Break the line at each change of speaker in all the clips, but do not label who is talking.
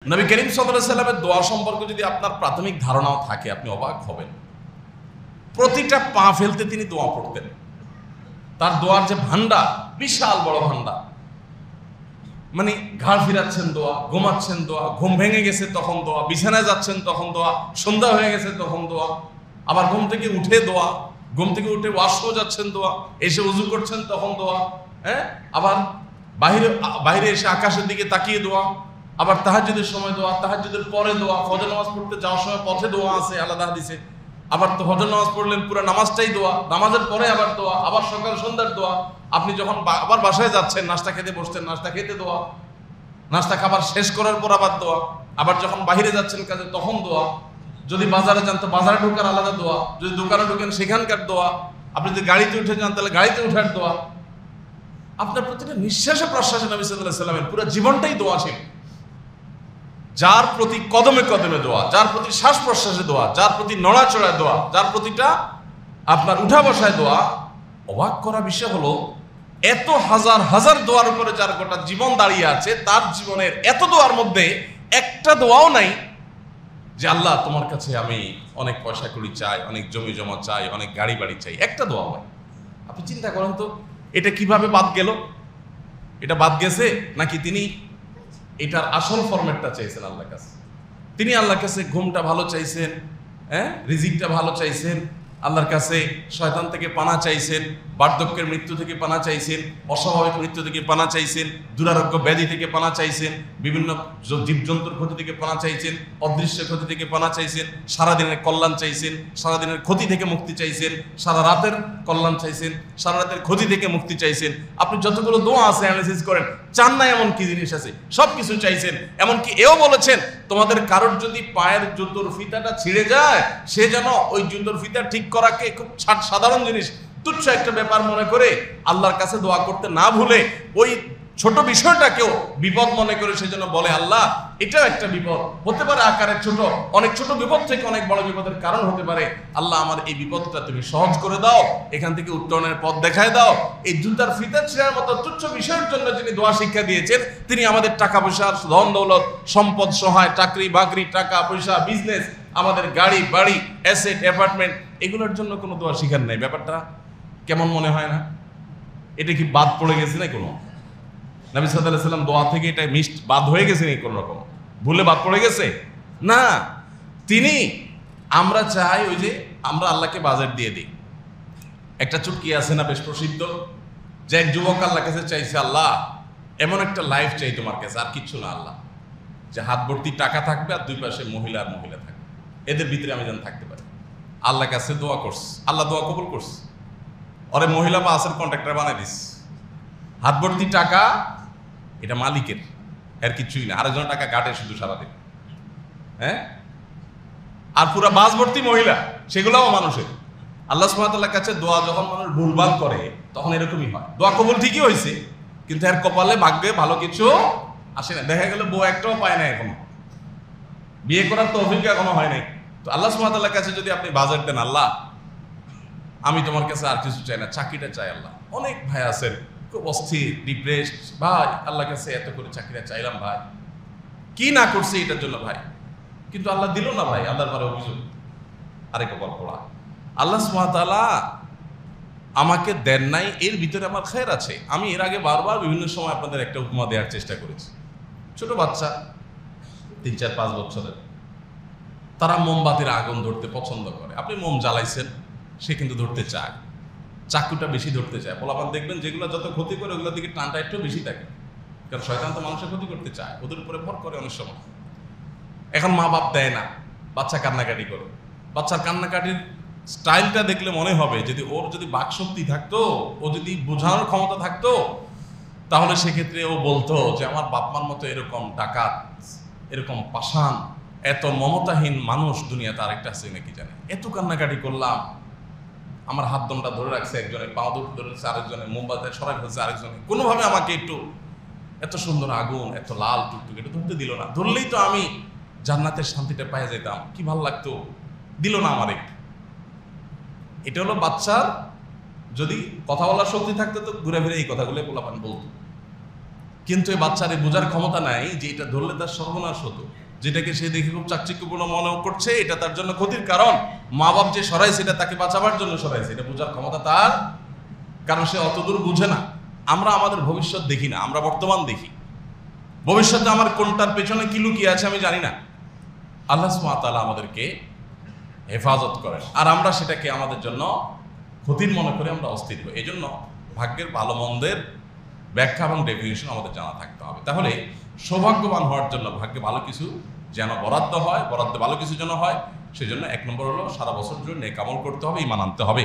নবী করিম সাল্লাল্লাহু আলাইহি সাল্লামের দোয়া সম্পর্কে যদি আপনার প্রাথমিক ধারণাও থাকে আপনি অবাক হবেন। প্রতিটা পা ফেলতে তিনি দোয়া পড়তেন। তার দোয়ার যে ভান্ডার, বিশাল বড় ভান্ডার। মানে ঘাড় ফিরাচ্ছেন দোয়া, ঘুমাচ্ছেন দোয়া, ঘুম ভেঙে গেছে তখন দোয়া, বিছানায় যাচ্ছেন তখন দোয়া, সন্ধ্যা হয়ে গেছে তখন দোয়া, আবার ঘুম থেকে উঠে দোয়া, ঘুম থেকে উঠে ওয়াশরুমে যাচ্ছেন দোয়া, এসে ওযু করছেন তখন দোয়া, আবার বাইরে এসে আকাশের দিকে তাকিয়ে দোয়া, আবার তাহাজ্জুদের সময় দোয়া, তাহাজ্জুদের পরে দোয়া, ফজর নামাজ পড়তে যাওয়ার সময় পথে দোয়া আছে আলাদা হাদিসে, আবার তো ফজর নামাজ পড়লেন পুরো নামাজটাই দোয়া, নামাজের পরে আবার দোয়া, আবার সকাল সন্ধ্যার দোয়া, আপনি যখন আবার বাসায় যাচ্ছেন নাস্তা খেতে বসছেন নাস্তা খেতে দোয়া, নাস্তা খাবার শেষ করার পর আবার দোয়া, আবার যখন বাইরে যাচ্ছেন কাজে তখন দোয়া, যদি বাজারে যান তো বাজারে ঢোকার আলাদা দোয়া, যদি দোকানে ঢোকেন সেখানকার দোয়া, আপনি যদি গাড়িতে উঠে যান তাহলে গাড়িতে ওঠার দোয়া। আপনার প্রতিটা নিঃশ্বাসে প্রশ্বাসে নবী সাল্লাল্লাহু আলাইহি সাল্লামের পুরো জীবনটাই দোয়া ছিল। যার প্রতি কদমে কদমে দোয়া, যার প্রতি শ্বাস প্রশ্বাসে দোয়া, যার প্রতি নড়াচড়ায় দোয়া, যার প্রতিটা আপনার উঠা বসায় দোয়া। অবাক করা বিষয় হলো এত হাজার হাজার দোয়ার উপরে যার গোটা জীবন দাঁড়িয়ে আছে, তার জীবনের এত দোয়ার মধ্যে একটা দোয়াও নাই যে আল্লাহ তোমার কাছে আমি অনেক পয়সা কড়ি চাই, অনেক জমি জমা চাই, অনেক গাড়ি বাড়ি চাই, একটা দোয়া নাই। আপনি চিন্তা করেন তো এটা কিভাবে বাদ গেল? এটা বাদ গেছে নাকি তিনি এটার আসল ফরম্যাটটা চাইছেন আল্লাহর কাছে? তিনি আল্লাহর কাছে ঘুমটা ভালো চাইছেন, রিজিকটা ভালো চাইছেন, আল্লাহর কাছে শয়তান থেকে পানা চাইছেন, বার্ধক্যের মৃত্যু থেকে পানা চাইছেন, অস্বাভাবিক মৃত্যু থেকে পানা চাইছেন, দুরারোগ্য ব্যাধি থেকে পানা চাইছেন, বিভিন্ন জীবজন্তুর ক্ষতি থেকে পানা চাইছেন, অদৃশ্য ক্ষতি থেকে পানা চাইছেন, সারাদিনের কল্যাণ চাইছেন, সারাদিনের ক্ষতি থেকে মুক্তি চাইছেন, সারা রাতের কল্যাণ চাইছেন, সারা রাতের ক্ষতি থেকে মুক্তি চাইছেন। আপনি যতগুলো দোয়া আছে অ্যানালাইসিস করেন, চান না এমন কি জিনিস আছে, সব কিছু চাইছেন। এমনকি এও বলেছেন তোমাদের কারোর যদি পায়ের জুতোর ফিতাটা ছিঁড়ে যায় সে যেন ওই জুতোর ফিতা ঠিক করাকে খুব সাধারণ জিনিস, তুচ্ছ একটা ব্যাপার মনে করে আল্লাহর কাছে দোয়া করতে না ভুলে ওই ছোট বিষয়টাকেও বিপদ মনে করে সেজন্য বলে আল্লাহ এটাও একটা বিপদ হতে পারে, আকারে ছোট, অনেক ছোট বিপদ থেকে অনেক বড় বিপদের কারণ হতে পারে। আল্লাহ আমার এই বিপদটা তুমি সহজ করে দাও, এখান থেকে উত্তরণের পথ দেখায় দাও। এই জুতার ফিতা ছিঁড়ার মতো তুচ্ছ বিষয়ের জন্য যিনি দোয়া শিক্ষা দিয়েছেন, তিনি আমাদের টাকা পয়সার ধন দৌলত সম্পদ সহায়, চাকরি বাকরি, টাকা পয়সা, বিজনেস, আমাদের গাড়ি বাড়ি, অ্যাসেট, অ্যাপার্টমেন্ট, এগুলোর জন্য কোনো দোয়া শিখার নাই। ব্যাপারটা কেমন মনে হয় না? এটা কি বাদ পড়ে গেছে না কোনো? নবী সাল্লাল্লাহু আলাইহি সাল্লাম দোয়া থেকে এটা বাদ হয়ে গেছে নাকি কোন রকম? ভুলে বাদ পড়ে গেছে না। তিনি, আমরা চাই ওই যে আমরা আল্লাহকে বাজেট দিয়ে দিই। একটা চুটকি আছে না বেশ প্রসিদ্ধ, যে এক যুবক আল্লাহর কাছে চাইছে আল্লাহ এমন একটা লাইফ চাই তোমার কাছে, আর কিচ্ছু না আল্লাহ, যে হাত ভর্তি টাকা থাকবে আর দুই পাশে মহিলা আর মহিলা থাকবে, এদের ভিতরে আমি যেন থাকতে পারি। আল্লাহর কাছে দোয়া করছে, আল্লাহ দোয়া কবুল করছে, ওরে মহিলা বা আসের কন্ট্রাক্টর বানাই দিস। হাত ভর্তি টাকা এটা মালিকের, এর কিছুই না, আরেকজন টাকা কাটে শুধু সারাদিন, আর পুরা বাস ভর্তি মহিলা, সেগুলোও মানুষের। আল্লাহ সুবহানাহু ওয়া তাআলার কাছে দোয়া যখন মানুষ ভুলভাল করে তখন এরকমই হয়। দোয়া কবুল ঠিকই হয়েছে কিন্তু এর কপালে ভাগ্যে ভালো কিছু আসে না। দেখা গেল বউ একটাও পায় না, এখনো বিয়ে করার তৌফিক এখনো হয় নাই। তো আল্লাহ সুবহানাহু ওয়া তাআলার কাছে যদি আপনি বাজেট দেন, আল্লাহ আমি তোমার কাছে আর কিছু চাই না, চাকরিটা চাই আল্লাহ। অনেক ভাই আছেন খুব অস্থির, ডিপ্রেসড, ভাই আল্লাহর কাছে এত করে চাকরিটা চাইলাম ভাই, কি না করছে এটার জন্য ভাই, কিন্তু আল্লাহ দিল না ভাই, আল্লাহর পরে অভিযোগ। আরে কপাল পোড়া, আল্লাহ সুবহানাহু ওয়া তাআলা আমাকে দেন নাই, এর ভিতরে আমার খের আছে। আমি এর আগে বারবার বিভিন্ন সময় আপনাদের একটা উপমা দেওয়ার চেষ্টা করেছি। ছোট বাচ্চা 3-4-5 বছরের, তারা মোমবাতির আগুন ধরতে পছন্দ করে। আপনি মোম জ্বালাইছেন, সে কিন্তু ধরতে চায়, চাকুটা বেশি ধরতে চায়। পোলাপান দেখবেন যেগুলো যত ক্ষতি করে ওগুলোর দিকে টানটা একটু বেশি থাকে, কারণ শয়তান তো মানুষের ক্ষতি করতে চায়, ওদের উপরে ভর করে অনেক সময়। এখন মা বাপ দেয় না, বাচ্চা কান্নাকাটি করে। বাচ্চার কান্নাকাটির স্টাইলটা দেখলে মনে হবে যদি ওর যদি বাকশক্তি থাকতো, ও যদি বোঝানোর ক্ষমতা থাকতো, তাহলে সেক্ষেত্রে ও বলতো যে আমার বাপমার মতো এরকম ডাকাত, এরকম পাষাণ, এত মমতাহীন মানুষ দুনিয়াতে আরেকটা আছে নাকি জানে। এত কান্নাকাটি করলাম, আমার হাত দমটা ধরে রাখছে একজনে, পা দুটো ধরে রাখছে আরেকজনে, মোমবাতি সরাই ফেলছে আরেকজনে, কোনোভাবে আমাকে একটু এত সুন্দর আগুন, এত লাল টুকটুক, এটা ধরতে দিল না। ধরলেই তো আমি জান্নাতের শান্তিটা পাই যেতাম, কি ভালো লাগতো, দিল না আমার একটু। এটা হলো বাচ্চার যদি কথা বলার শক্তি থাকতো তো ঘুরে ফিরে এই কথাগুলো পোলাপান বলতো। কিন্তু এই বাচ্চার এই বোঝার ক্ষমতা নাই যে এটা ধরলে তার সর্বনাশ হতো, যেটাকে সে দেখে খুব চাকচিক্যপূর্ণ মনে করছে, এটা তার জন্য ক্ষতির কারণ। মা বাপ যে সরাইছে এটা তাকে বাঁচাবার জন্য সরাইছে, এটা বোঝার ক্ষমতা তার, কারণ সে অতদূর বুঝে না। আমরা আমাদের ভবিষ্যৎ দেখি না, আমরা বর্তমান দেখি। ভবিষ্যতে আমার কোনটার পেছনে কি লুকিয়ে আছে আমি জানি না। আল্লাহ সুবহানাহু ওয়া তাআলা আমাদেরকে হেফাজত করেন, আর আমরা সেটাকে আমাদের জন্য ক্ষতির মনে করে আমরা অস্থির হই। এই জন্য ভাগ্যের ভালো মন্দের ব্যাখ্যা এবং ডেফিনিশন আমাদের জানা থাকতে হবে। তাহলে সৌভাগ্যবান হওয়ার জন্য ভাগ্যে ভালো কিছু যেন বরাদ্দ হয়, বরাদ্দ ভালো কিছু যেন হয়, সেজন্য 1 নম্বর হলো সারা বছর জন্য নেক আমল করতে হবে, ঈমান আনতে হবে,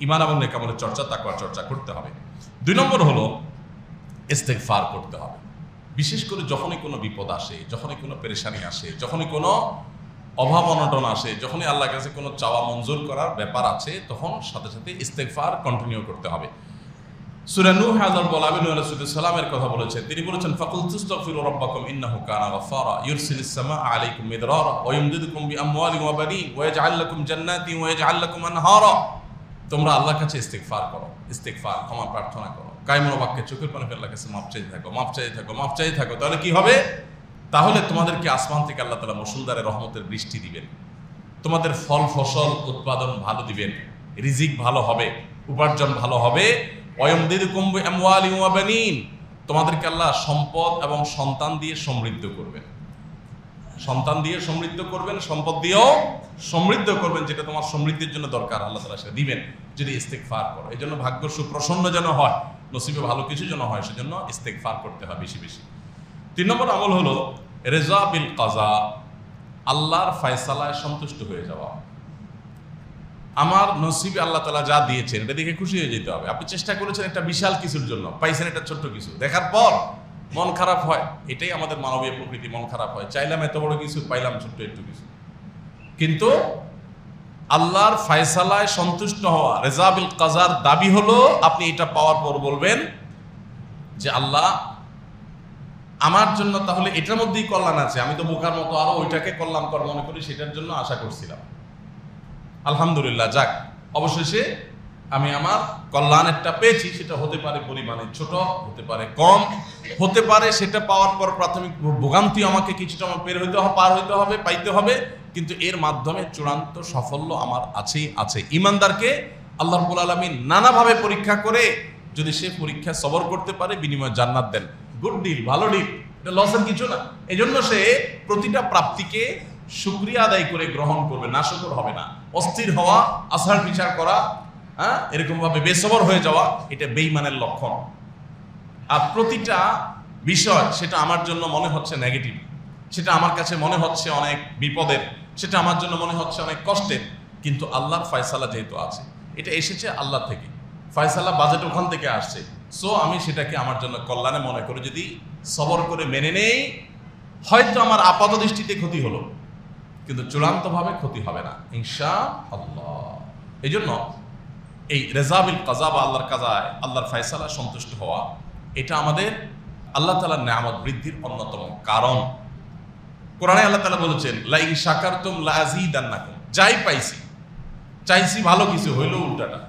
ঈমান এবং নেক আমলের চর্চা, তাকওয়ার চর্চা করতে হবে। 2 নম্বর হলো ইস্তেগফার করতে হবে। বিশেষ করে যখনই কোনো বিপদ আসে, যখনই কোনো পেরেশানি আসে, যখনই কোনো অভাব অনটন আসে, যখনই আল্লাহর কাছে কোনো চাওয়া মঞ্জুর করার ব্যাপার আছে, তখন সাথে সাথে ইস্তেগফার কন্টিনিউ করতে হবে। সূরা নূহ আল্লাহর বলা নূহ আলাইহিস সালামের কথা বলেছেন, তিনি বলেছেন ফাকুল তুস্তাগফিরু রাব্বাকুম ইন্নাহু কানা গাফফারা ইউরসিলিস সামাআ আলাইকুম মিদরারা ওয়া ইমদিদুকুম বিআমওয়ালিন ওয়া বানিন ওয়া ইয়াজআল লাকুম জান্নাতিন ওয়া ইয়াজআল লাকুম আনহারা। তোমরা আল্লাহর কাছে ইস্তেগফার করো, ইস্তেগফার ক্ষমা প্রার্থনা করো, কায়মন বাক্যে চোখের পানি ফেলে আল্লাহর কাছে মাফ চাইতে থাকো, মাফ চাইতে থাকো, মাফ চাইতে থাকো। তাহলে কি হবে? তাহলে তোমাদেরকে আসমান থেকে আল্লাহ তাআলা মুষলধারে রহমতের বৃষ্টি দিবেন, তোমাদের ফল ফসল উৎপাদন ভালো দিবেন, রিজিক ভালো হবে, উপার্জন ভালো হবে। ওয়ায়ুমদিদুকুম বিআমওয়ালিন ওয়া বানিন, তোমাদেরকে আল্লাহ সম্পদ এবং সন্তান দিয়ে সমৃদ্ধ করবেন, সন্তান দিয়ে সমৃদ্ধ করবেন, সম্পদ দিয়েও সমৃদ্ধ করবেন, যেটা তোমার সমৃদ্ধির জন্য দরকার আল্লাহ তাআলা সেটা দিবেন যদি ইস্তেগফার করো। এই জন্য ভাগ্য সুপ্রসন্ন যেন হয়, নসিবে ভালো কিছু যেন হয়, সেজন্য ইস্তেগফার করতে হয় বেশি বেশি। 3 নম্বর আমল হলো রেজা বিল কাজা, আল্লাহর ফয়সালায় সন্তুষ্ট হয়ে যাওয়া। আমার নসিবে আল্লাহ তাআলা যা দিয়েছেন এটা দেখে খুশি হয়ে যেতে হবে। আপনি চেষ্টা করেছেন একটা বিশাল কিছুর জন্য, পাইছেন একটা ছোট্ট কিছু, দেখার পর মন খারাপ হয়। এটাই আমাদের মানবীয় প্রকৃতি, মন খারাপ হয়। চাইলাম এত বড় কিছু, পাইলাম ছোট্ট একটু কিছু। কিন্তু আল্লাহর ফয়সালায় সন্তুষ্ট হওয়া, রেজা বিল কাজার দাবি হলো আপনি এটা পাওয়ার পর বলবেন যে আল্লাহ আমার জন্য তাহলে এটার মধ্যেই কল্যাণ আছে, আমি তো বোকার মতো আরো ওইটাকে কল্যাণ কর মনে করি, সেটার জন্য আশা করছিলাম। আলহামদুলিল্লাহ, যাক অবশেষে আমি আমার কল্যাণেরটা পেয়েছি। সেটা হতে পারে পরিমাণে ছোট, হতে পারে কম, হতে পারে সেটা পাওয়ার পর প্রাথমিক ভোগান্তি আমাকে কিছুটা আমার পার হইতে হবে, পাইতে হবে, কিন্তু এর মাধ্যমে চূড়ান্ত সাফল্য আমার আছেই আছে। ঈমানদারকে আল্লাহ রাব্বুল আলামিন নানাভাবে পরীক্ষা করে যদি সে পরীক্ষা সবর করতে পারে, বিনিময়ে জান্নাত দেন। গুড ডিল, ভালো ডিল, এটা লসের কিছু না। এই জন্য সে প্রতিটা প্রাপ্তিকে শুকরিয়া আদায় করে গ্রহণ করবে, নাশকর হবে না। অস্থির হওয়া, আসার বিচার করা, এরকম ভাবে বেসবর হয়ে যাওয়া, এটা বেঈমানের লক্ষণ। আর প্রতিটা বিষয় সেটা আমার জন্য মনে হচ্ছে নেগেটিভ, সেটা আমার কাছে মনে হচ্ছে অনেক বিপদের, সেটা আমার জন্য মনে হচ্ছে অনেক কষ্টের, কিন্তু আল্লাহর ফয়সালা যেহেতু আছে, এটা এসেছে আল্লাহ থেকে, ফয়সালা বাজেট ওখান থেকে আসছে, সো আমি সেটাকে আমার জন্য কল্যাণে মনে করে যদি সবর করে মেনে নেই, হয়তো আমার আপাত দৃষ্টিতে ক্ষতি হলো, কিন্তু চূড়ান্তভাবে ক্ষতি হবে না ইনশাআল্লাহ। এই জন্য এই রেজা বিল কাজা বা আল্লাহর কাজায়, আল্লাহর ফয়সালা সন্তুষ্ট হওয়া, এটা আমাদের আল্লাহ তাআলার নিয়ামত বৃদ্ধির অন্যতম কারণ। কোরআনে আল্লাহ তাআলা বলেছেন লা ইন শাকারতুম লা আযীদান্নাকুম, যাই পাইছি, চাইছি ভালো কিছু, হইলো উল্টাটা,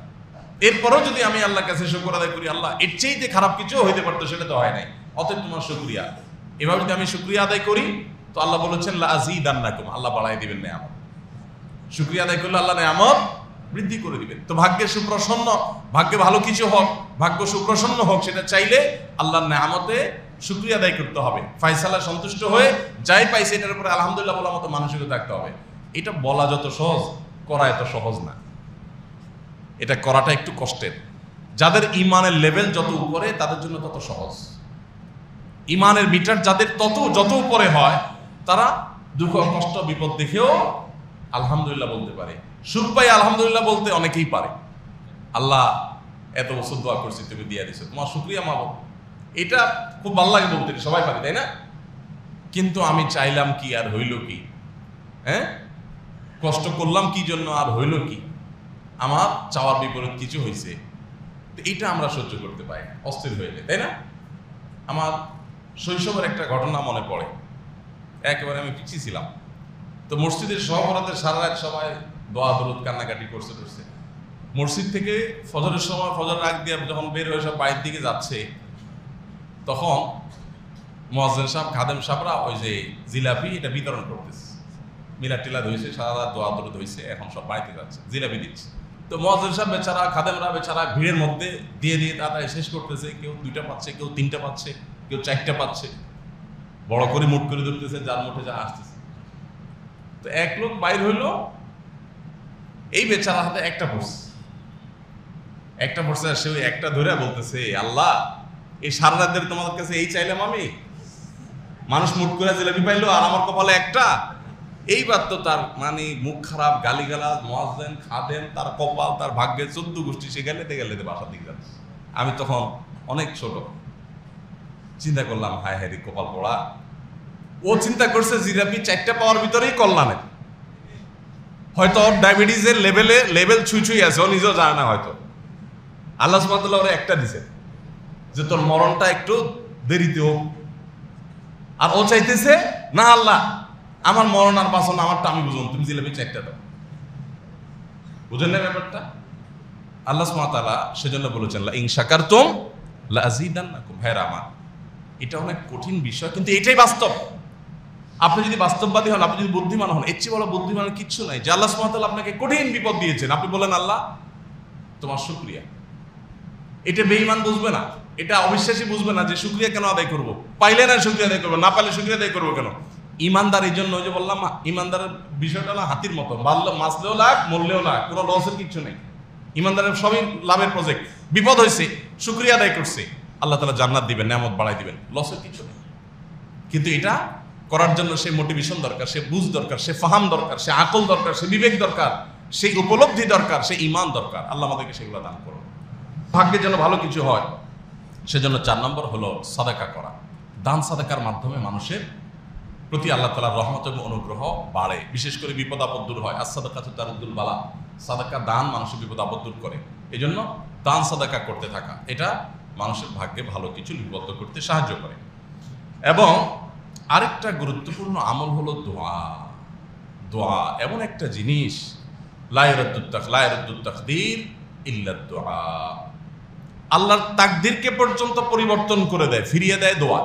এরপরও যদি আমি আল্লাহর কাছে শুকর আদায় করি, আল্লাহ এর চাইতে খারাপ কিছু হইতে পারতো, সেটা তো হয় নাই, অতএব তোমার শুকরিয়া। এভাবে যদি আমি শুকরিয়া আদায় করি, তো আল্লাহ বলেছেন লা আযীদান্নাকুম, আল্লাহ বাড়াই দিবেন নিয়ামত। শুকরিয়া আদায় করলে আল্লাহ নিয়ামত বৃদ্ধি করে দিবেন। তো ভাগ্যে সুপ্রসন্ন, ভাগ্যে ভালো কিছু হোক, ভাগ্য সুপ্রসন্ন হোক, সেটা চাইলে আল্লাহর নিয়ামতে শুকরিয়া আদায় করতে হবে, ফয়সালা সন্তুষ্ট হয়ে যাই পাইছে এটার উপরে আলহামদুলিল্লাহ বলার মতো মানসিকতা থাকতে হবে। এটা বলা যত সহজ, করা এত সহজ না, এটা করাটা একটু কষ্টের। যাদের ইমানের লেভেল যত উপরে তাদের জন্য তত সহজ। ইমানের মিটার যাদের যত উপরে হয়, তারা দুঃখ কষ্ট বিপদ দেখেও আলহামদুলিল্লাহ বলতে পারে। সুখ পাই আলহামদুলিল্লাহ বলতে অনেকেই পারে। আল্লাহ এত বছর দোয়া করছি, তুমি দিয়ে দিছো, তোমার শুকরিয়া মাবো, এটা খুব ভালো লাগে বলতে, সবাই পারে, তাই না? কিন্তু আমি চাইলাম কি আর হইল কি, কষ্ট করলাম কি জন্য আর হইল কি, আমার চাওয়ার বিপরীত কিছু হয়েছে, তো এইটা আমরা সহ্য করতে পারি অস্থির হইলে, তাই না? আমার শৈশবের একটা ঘটনা মনে পড়ে। একেবারে আমি পিছিয়ে ছিলাম, তো মসজিদের সহবরাতের সারা রাত সবাই দোয়া দরুদ কান্নাকাটি করছে। মসজিদ থেকে ফজরের সময়, ফজর রাগ দিয়ে যখন বের হয়ে সব বাইরের দিকে যাচ্ছে, তখন মুয়াজ্জিন সাহেব খাদেম সাহেবরা ওই যে জিলাপি এটা বিতরণ করতেছে, মিলাদ টিলাদ হয়েছে, সারা রাত দোয়া দরুদ হয়েছে, এখন সব বাড়িতে যাচ্ছে, জিলাপি দিচ্ছে। তো মুয়াজ্জিন সাহেব বেচারা, খাদেমরা বেচারা ভিড়ের মধ্যে দিয়ে দিয়ে তাড়াতাড়ি শেষ করতেছে। কেউ 2টা পাচ্ছে, কেউ 3টা পাচ্ছে, কেউ 4টা পাচ্ছে, বড় করে মুঠ করে ধরতেছে, যার মুঠে যা আসতেছে। তো এক লোক বাইর হইলো, এই বেচারা হাতে একটা পড়ছে, একটা পড়ছে, আর সে ওই একটা ধরে বলতেছে, আল্লাহ এই সারা রাত ধরে তোমাদের কাছে এই চাইলাম আমি, মানুষ মুঠ করে জিলাপি পাইলো আর আমার কপালে একটা। এইবার তো তার মানে মুখ খারাপ, গালিগালাজ, মুয়াজ্জিন, খাদেম, তার কপাল, তার ভাগ্যের 14 গোষ্ঠী সে গেলে বাসার দিকে যাচ্ছে। আমি তখন অনেক ছোট, চিন্তা করলাম হায় হায় রে কপাল পড়া। ও চিন্তা করছে জিলাপি 4টা পাওয়ার ভিতরেই কল্যাণে, হয়তো ওর ডায়াবেটিসের লেভেল ছুঁই আছে, ও নিজেও জানে না। হয়তো আল্লাহ সুবহানাহু ওয়া তাআলা ওরে একটা দিছে যে তোর মরণটা একটু দেরিতে হোক, আর ও চাইতেছে না আল্লাহ আমার মরণ আর বাঁচন আমারটা আমি বুঝুন, তুমি জিলাপি 4টা দাও। বুঝেন না ব্যাপারটা? আল্লাহ সুবহানাহু ওয়া তাআলা সেজন্য বলেছেন লা ইন শাকারতুম লা আযীদান্নাকুম। ভাইরা আমার, এটা অনেক কঠিন বিষয়, কিন্তু এটাই বাস্তব। আপনি যদি বাস্তববাদী হন, আপনি যদি বুদ্ধিমান হন, এর চেয়ে বড় বুদ্ধিমানের কিচ্ছু নাই। যে আল্লাহ সুবহানাহু ওয়া তাআলা আপনাকে কঠিন বিপদ দিয়েছেন, আপনি বলেন আল্লাহ তোমার শুকরিয়া। এটা বেঈমান বুঝবে না, এটা অবিশ্বাসী বুঝবে না যে শুকরিয়া কেন আদায় করবো, পাইলে না শুকরিয়া আদায় করবো, না পাইলে শুকরিয়া আদায় করবো কেন। ইমানদার এই জন্য, ওই যে বললাম ইমানদারের বিষয়টা না হাতির মতো, মাসলেও লাভ মরলেও লাভ, কোনো লসের কিছু নেই। ইমানদারের সবই লাভের প্রজেক্ট। বিপদ হয়েছে, শুকরিয়া আদায় করছে, আল্লাহ তাআলা জান্নাত দিবেন, নিয়ামত বাড়াই দিবেন, লসের কিছু নেই। কিন্তু এটা করার জন্য সে মোটিভেশন দরকার, সে বুঝ দরকার, সে ফাহাম দরকার, সে আকল দরকার, সে বিবেক দরকার, সেই উপলব্ধি দরকার, সে ঈমান দরকার। আল্লাহ আমাদেরকে সেগুলো দান করুন। ভাগ্যে যেন ভালো কিছু হয়, সেজন্য 4 নম্বর হলো সাদাকা করা। দান সাদাকার মাধ্যমে মানুষের প্রতি আল্লাহ তাআলার রহমত এবং অনুগ্রহ বাড়ে, বিশেষ করে বিপদ আপদ দূর হয়। as-সাদাকাতু তারুদ্দুল বালা, সাদাকা দান মানুষের বিপদ আপদ দূর করে। এই জন্য দান সাদাকা করতে থাকা, এটা মানুষের ভাগ্যে ভালো কিছু লিপিবদ্ধ করতে সাহায্য করে। এবং আরেকটা গুরুত্বপূর্ণ আমল হলো দোয়া। দোয়া এমন একটা জিনিস, লা ইয়ারুদ্দুত তাকদীর ইল্লা দোয়া, আল্লাহর তাকদীরকে পর্যন্ত পরিবর্তন করে দেয়, ফিরিয়ে দেয় দোয়া।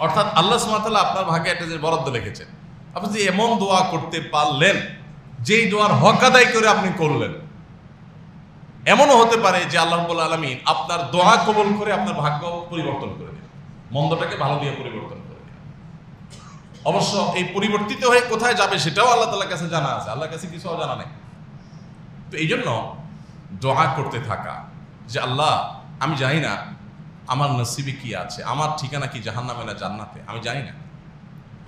অর্থাৎ আল্লাহ সুবহানাহু ওয়া তাআলা আপনার ভাগ্যে একটা যে বরাদ্দ লিখেছেন, আপনি যে এমন দোয়া করতে পারলেন যেই দোয়ার হক আদায় করে আপনি করলেন, এমনও হতে পারে যে আল্লাহ রাব্বুল আলামিন আপনার দোয়া কবুল করে আপনার ভাগ্য পরিবর্তন করে দিলেন, মন্দটাকে ভালো দিয়ে পরিবর্তন করে দিলেন। অবশ্য এই পরিবর্তিত হয়ে কোথায় যাবে সেটাও আল্লাহ তাআলার কাছে জানা আছে, আল্লাহর কাছে কিছু জানা নেই। তো এই জন্য দোয়া করতে থাকা যে আল্লাহ আমি জানি না আমার নসিবে কি আছে, আমার ঠিকানা কি জাহান্নামে না জান্নাতে, আমি জানি না,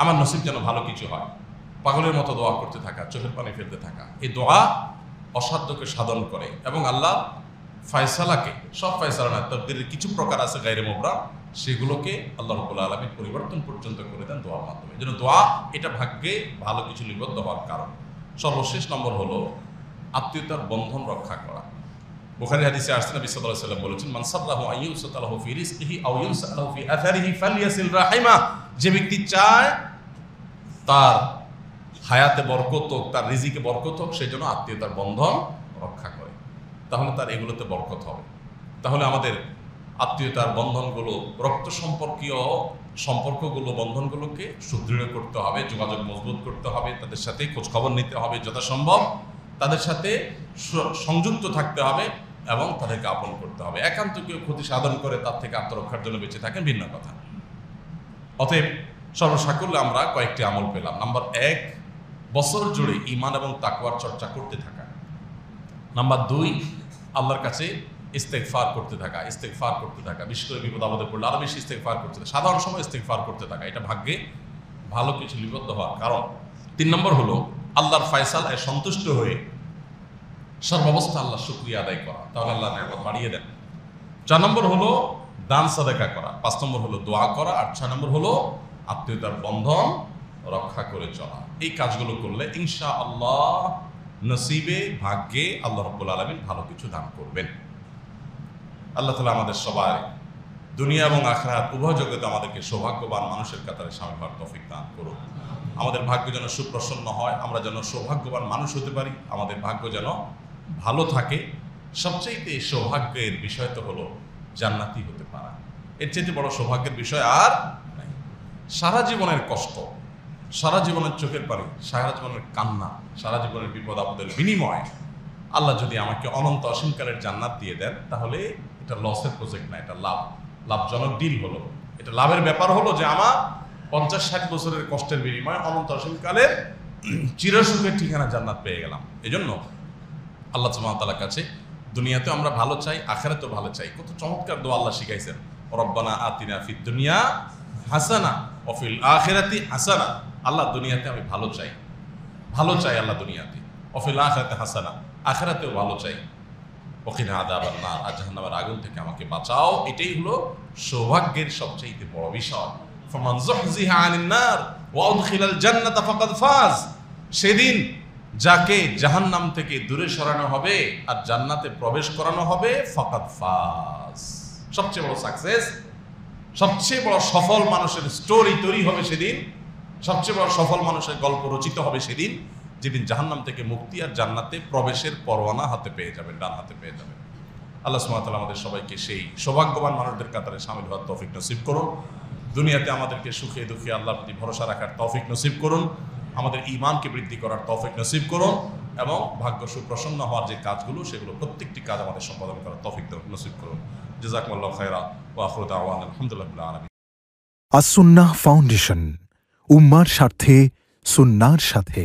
আমার নসিব যেন ভালো কিছু হয়। পাগলের মতো দোয়া করতে থাকা, চোখের পানি ফেলতে থাকা, এই দোয়া অসাধ্যকে সাধন করে এবং আল্লাহ ফয়সালাকে, সব ফয়সালা না, তাকদীরের কিছু প্রকার আছে গায়রে মুবরাম, সেগুলোকে আল্লাহ রাব্বুল আলামিন পরিবর্তন পর্যন্ত করে দেন দোয়ার মাধ্যমে। এই জন্য দোয়া এটা ভাগ্যে ভালো কিছু লিপিবদ্ধ হওয়ার কারণ। সর্বশেষ নম্বর হলো আত্মীয়তার বন্ধন রক্ষা করা। বুখারী হাদিসে আসছে নবী সাল্লাল্লাহু আলাইহি ওয়াসাল্লাম বলেছেন, মান সাল্লাহু আইয়ুসাতালাহু ফি রিজকিহি আও ইউনসালাহু ফি আথারিহি ফালইয়াসিল রাহিমা। যে ব্যক্তি চায় তার হায়াতে বরকত হোক, তার রিজিকে বরকত হোক, সেই জন্য আত্মীয়তার বন্ধন রক্ষা করে, তাহলে তার এগুলোতে বরকত হবে। তাহলে আমাদের আত্মীয়তার বন্ধনগুলো, রক্ত সম্পর্কীয় সম্পর্কগুলো, বন্ধনগুলোকে সুদৃঢ় করতে হবে, যোগাযোগ মজবুত করতে হবে, তাদের সাথে খোঁজখবর নিতে হবে, যথাসম্ভব তাদের সাথে সংযুক্ত থাকতে হবে এবং তাদেরকে আপন করতে হবে। একান্ত কেউ ক্ষতি সাধন করে তার থেকে আত্মরক্ষার জন্য বেঁচে থাকেন, ভিন্ন কথা। অতএব সর্বসাকুল্যে আমরা কয়েকটি আমল পেলাম। নাম্বার 1, বছর জুড়ে ঈমান এবং তাকওয়ার চর্চা করতে থাকা। নাম্বার 2, আল্লাহর কাছে ইস্তেগফার করতে থাকা, বিশেষ করে বিপদ আপদে পড়লে আরো বেশি ইস্তেগফার করতে থাকা, সাধারণ সময় ইস্তেগফার করতে থাকা, এটা ভাগ্যে ভালো কিছু লিপিবদ্ধ হওয়ার কারণ। 3 নম্বর হলো আল্লাহর ফয়সালায় সন্তুষ্ট হয়ে সর্বাবস্থা আল্লাহর শুকরিয়া আদায় করা, তাহলে আল্লাহ নিয়ামত বাড়িয়ে দেন। 4 নম্বর হলো দান সাদাকা করা, 5 নম্বর হলো দোয়া করা, আর 6 নম্বর হলো আত্মীয়তার বন্ধন রক্ষা করে চলা। এই কাজগুলো করলে ইনশাআল্লাহ নসিবে, ভাগ্যে আল্লাহ রাব্বুল আলামিন ভালো কিছু দান করবেন। আল্লাহ তাআলা আমাদের সবাই দুনিয়া এবং আখিরাত উভয় জগতে আমাদেরকে সৌভাগ্যবান মানুষের কাতারে শামিল হওয়ার তৌফিক দান করুন। আমাদের ভাগ্য যেন সুপ্রসন্ন হয়, আমরা যেন সৌভাগ্যবান মানুষ হতে পারি, আমাদের ভাগ্য যেন ভালো থাকে। সবচেয়ে সৌভাগ্যের বিষয় তো হলো জান্নাতি হতে পারা। এর চেয়ে বড় সৌভাগ্যের বিষয় আর নাই। সারা জীবনের কষ্ট, সারা জীবনের চোখের পানি, সারা জীবনের কান্না, সারা জীবনের বিপদ আপদের বিনিময়ে আল্লাহ যদি আমাকে অনন্ত অসীমকালের জান্নাত দিয়ে দেন, তাহলে এটা লসের প্রজেক্ট না, এটা লাভজনক ডিল হলো। এটা লাভের ব্যাপার হলো যে আমার 50-60 বছরের কষ্টের বিনিময়ে অনন্ত অসীমকালের চিরসুখের ঠিকানা জান্নাত পেয়ে গেলাম। এজন্য আল্লাহ সুবহানাহু ওয়া তাআলার কাছে দুনিয়াতেও আমরা ভালো চাই, আখিরাতেও ভালো চাই। কত চমৎকার দোয়া আল্লাহ শিখাইছেন, রব্বানা আতিনা ফিদ দুনিয়া হাসানা ওয়া ফিল আখিরাতি হাসানা। আল্লাহ দুনিয়াতে আমি ভালো চাই, ভালো চাই আল্লাহ দুনিয়াতে, ওয়া ফিল আখিরাতি হাসানা, আখিরাতেও ভালো চাই, ওয়া কিনা আযাবান নার, আর জাহান্নামের আগুন থেকে আমাকে বাঁচাও। এটাই হলো সৌভাগ্যের সবচেয়ে বড় বিষয়। ফামান যুহজিহা আনিন নার ওয়া উদখিলাল জান্নাতা ফাকাদ ফাজ। সেদিন যাকে জাহান্নাম থেকে দূরে সরানো হবে আর জান্নাতে প্রবেশ করানো হবে, ফাকাদ ফাজ, সবচেয়ে বড় সাকসেস, সবচেয়ে বড় সফল মানুষের স্টোরি তৈরি হবে সেদিন, সবচেয়ে বড় সফল মানুষের গল্প রচিত হবে সেদিন, যেদিন জাহান্নাম থেকে মুক্তি আর জান্নাতে প্রবেশের পরোয়ানা হাতে পেয়ে যাবেন, ডান হাতে পেয়ে যাবেন। আল্লাহ সুবহানাহু ওয়া তাআলা আমাদের সবাইকে সেই সৌভাগ্যবান মানুষদের কাতারে শামিল হওয়ার তৌফিক নসিব করুন। দুনিয়াতে আমাদেরকে সুখে দুঃখে আল্লাহর প্রতি ভরসা রাখার তৌফিক নসিব করুন, আমাদের ঈমানকে বৃদ্ধি করার তৌফিক নসিব করুন, এবং ভাগ্য সুপ্রসন্ন হওয়ার যে কাজগুলো সেগুলো প্রত্যেকটি কাজ আমাদের সম্পাদন করার তৌফিক নসিব করুন। জাযাকুমুল্লাহু খায়রা ওয়া আখিরু দাওয়ানা আলহামদুলিল্লাহি রাব্বিল আলামিন।
আস-সুন্নাহ ফাউন্ডেশন, উম্মার স্বার্থে সুন্নাহর সাথে।